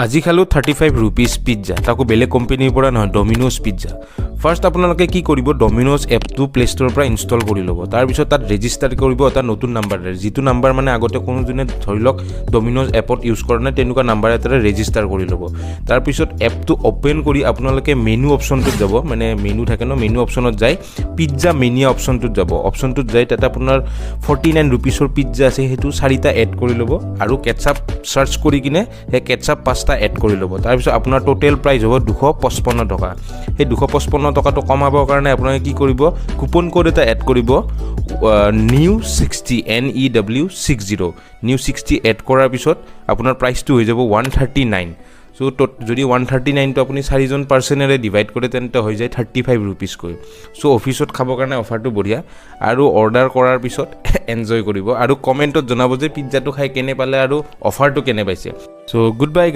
আজি খালো 35 rupees pizza ताको बेले कंपनीर পৰা নহয় ডমিনোজ পিজ্জা ফাৰ্স্ট আপোনালোকে কি কৰিব ডমিনোজ এপটো প্লে ষ্টৰৰ পৰা ইনষ্টল কৰি ল'ব তাৰ পিছত তাত ৰেজিষ্টাৰ কৰিব এটা নতুন নাম্বাৰে যিটো নাম্বাৰ মানে আগতে কোনো জনে ধৰিলক ডমিনোজ এপত ইউজ কৰা নাই তেনেকুৱা নাম্বাৰ এটাৰে ৰেজিষ্টাৰ কৰি ল'ব তাৰ পিছত এপটো ওপেন কৰি আপোনালোকে মেনু অপচনটোত যাব মানে মেনু থাকে ন মেনু অপচনত যায় পিজ্জা মেনিয়া অপচনটোত যাব অপচনটোত যায় তাতে আপোনাৰ 49 रुपीसৰ পিজ্জা আছে হেতু 4টা এড কৰি ল'ব আৰু কেটচাপ সাৰ্চ কৰি কিনে হে কেটচাপ 5টা এড কৰি ল'ব তাৰ পিছত আপোনাৰ টোটাল প্ৰাইস হ'ব 255 টকা এই 255 টকাটো কমাবৰ কাৰণে আপোনালোকে কি কৰিব কুপন কোড এটা এড কৰিব নিউ 60 NEW 60 নিউ 60 এড কৰাৰ পিছত আপোনাৰ প্ৰাইসটো হৈ যাব 139 সো যদি 139 টো আপুনি 4 জন পাৰ্সনেৰে ডিভাইড কৰে তেন্তে হৈ যায় 35 रुपीस কৈ সো অফিসত খাবৰ কাৰণে অফাৰটো বঢ়িয়া আৰু অৰ্ডাৰ কৰাৰ পিছত এনজয় কৰিব আৰু কমেন্টত জনাব যে পিজ্জাটো খাই কেনে পালে আৰু অফাৰটো কেনে পাইছে সো গুড বাই।